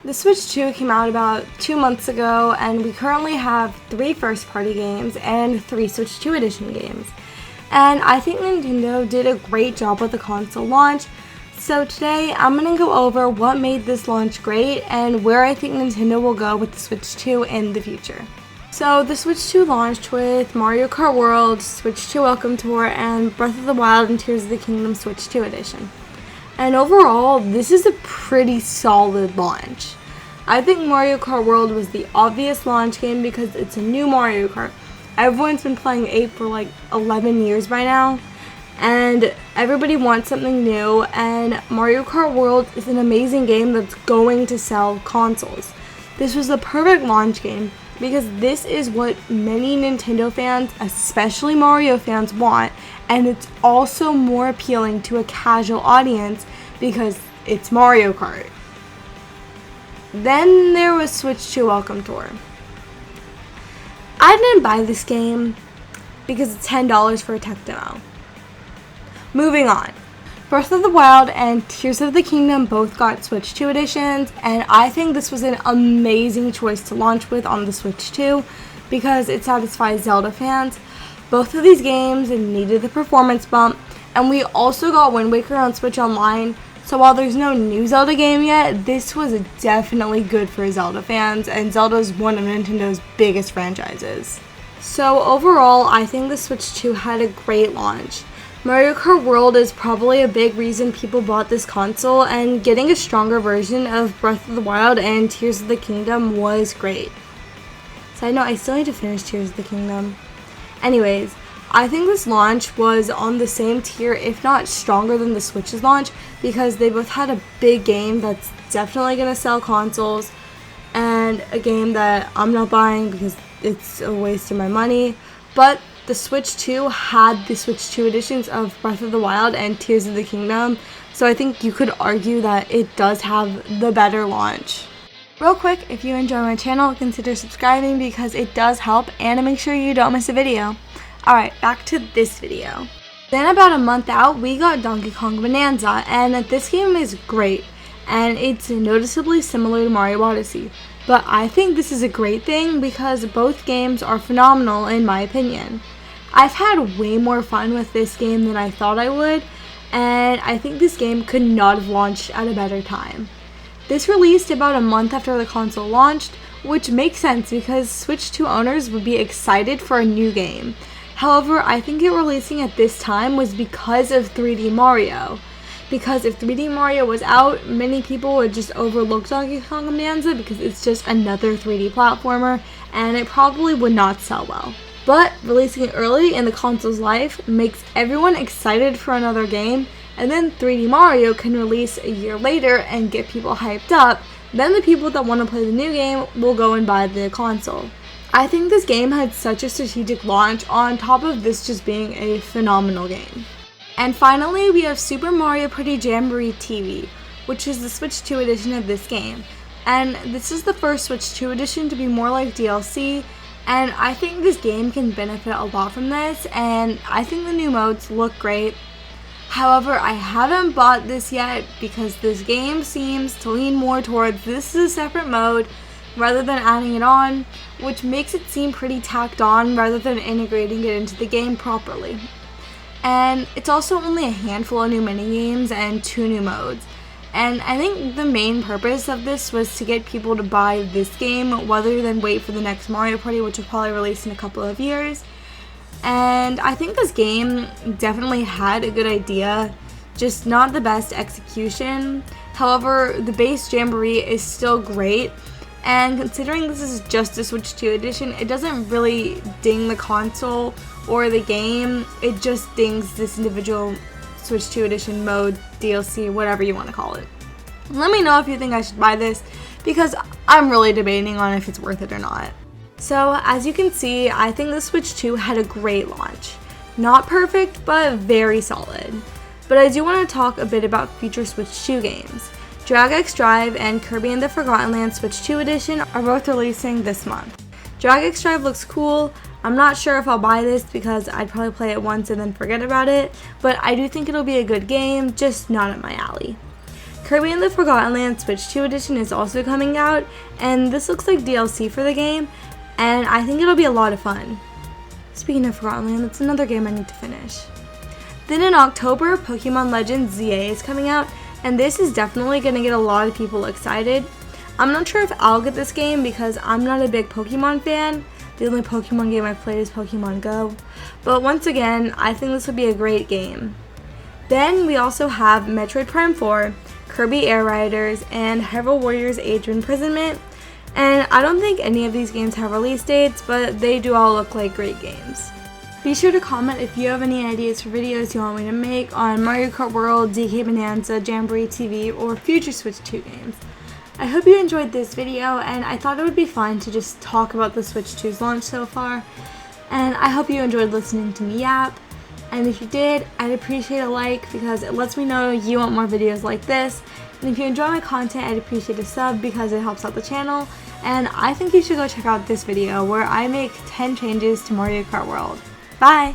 The Switch 2 came out about 2 months ago, and we currently have 3 first-party games and 3 Switch 2 edition games. And I think Nintendo did a great job with the console launch, so today I'm going to go over what made this launch great and where I think Nintendo will go with the Switch 2 in the future. So the Switch 2 launched with Mario Kart World, Switch 2 Welcome Tour, and Breath of the Wild and Tears of the Kingdom Switch 2 edition. And overall, this is a pretty solid launch. I think Mario Kart World was the obvious launch game because it's a new Mario Kart. Everyone's been playing 8 for like 11 years by now, and everybody wants something new, and Mario Kart World is an amazing game that's going to sell consoles. This was the perfect launch game because this is what many Nintendo fans, especially Mario fans, want, and it's also more appealing to a casual audience because it's Mario Kart. Then there was Switch 2 Welcome Tour. I didn't buy this game because it's $10 for a tech demo. Moving on. Breath of the Wild and Tears of the Kingdom both got Switch 2 editions, and I think this was an amazing choice to launch with on the Switch 2 because it satisfies Zelda fans. Both of these games needed the performance bump, and we also got Wind Waker on Switch Online, so while there's no new Zelda game yet, this was definitely good for Zelda fans, and Zelda is one of Nintendo's biggest franchises. So overall, I think the Switch 2 had a great launch. Mario Kart World is probably a big reason people bought this console, and getting a stronger version of Breath of the Wild and Tears of the Kingdom was great. Side note, I still need to finish Tears of the Kingdom. Anyways, I think this launch was on the same tier, if not stronger than the Switch's launch, because they both had a big game that's definitely going to sell consoles, and a game that I'm not buying because it's a waste of my money. But the Switch 2 had the Switch 2 editions of Breath of the Wild and Tears of the Kingdom, so I think you could argue that it does have the better launch. Real quick, if you enjoy my channel, consider subscribing because it does help, and to make sure you don't miss a video. Alright, back to this video. Then about a month out, we got Donkey Kong Bananza, and this game is great, and it's noticeably similar to Mario Odyssey. But I think this is a great thing because both games are phenomenal in my opinion. I've had way more fun with this game than I thought I would, and I think this game could not have launched at a better time. This released about a month after the console launched, which makes sense because Switch 2 owners would be excited for a new game. However, I think it releasing at this time was because of 3D Mario. Because if 3D Mario was out, many people would just overlook Donkey Kong Bananza because it's just another 3D platformer, and it probably would not sell well. But releasing it early in the console's life makes everyone excited for another game, and then 3D Mario can release a year later and get people hyped up. Then the people that want to play the new game will go and buy the console. I think this game had such a strategic launch on top of this just being a phenomenal game. And finally, we have Super Mario Party Jamboree TV, which is the Switch 2 edition of this game. And this is the first Switch 2 edition to be more like DLC, and I think this game can benefit a lot from this, and I think the new modes look great. However, I haven't bought this yet because this game seems to lean more towards this is a separate mode rather than adding it on, which makes it seem pretty tacked on rather than integrating it into the game properly. And it's also only a handful of new minigames and 2 new modes. And I think the main purpose of this was to get people to buy this game rather than wait for the next Mario Party, which will probably release in a couple of years. And I think this game definitely had a good idea, just not the best execution. However, the base Jamboree is still great, and considering this is just a Switch 2 edition, it doesn't really ding the console or the game, it just dings this individual Switch 2 edition mode, DLC, whatever you want to call it. Let me know if you think I should buy this, because I'm really debating on if it's worth it or not. So, as you can see, I think the Switch 2 had a great launch. Not perfect, but very solid. But I do want to talk a bit about future Switch 2 games. Drag X Drive and Kirby and the Forgotten Land Switch 2 edition are both releasing this month. Drag X Drive looks cool. I'm not sure if I'll buy this because I'd probably play it once and then forget about it, but I do think it'll be a good game, just not up my alley. Kirby and the Forgotten Land Switch 2 edition is also coming out, and this looks like DLC for the game, and I think it'll be a lot of fun. Speaking of Forgotten Land, that's another game I need to finish. Then in October, Pokemon Legends ZA is coming out, and this is definitely going to get a lot of people excited. I'm not sure if I'll get this game because I'm not a big Pokemon fan. The only Pokemon game I've played is Pokemon Go. But once again, I think this would be a great game. Then we also have Metroid Prime 4, Kirby Air Riders, and Hyrule Warriors Age of Imprisonment. And I don't think any of these games have release dates, but they do all look like great games. Be sure to comment if you have any ideas for videos you want me to make on Mario Kart World, DK Bananza, Jamboree TV, or future Switch 2 games. I hope you enjoyed this video, and I thought it would be fun to just talk about the Switch 2's launch so far. And I hope you enjoyed listening to me yap. And if you did, I'd appreciate a like because it lets me know you want more videos like this. And if you enjoy my content, I'd appreciate a sub because it helps out the channel. And I think you should go check out this video where I make 10 changes to Mario Kart World. Bye!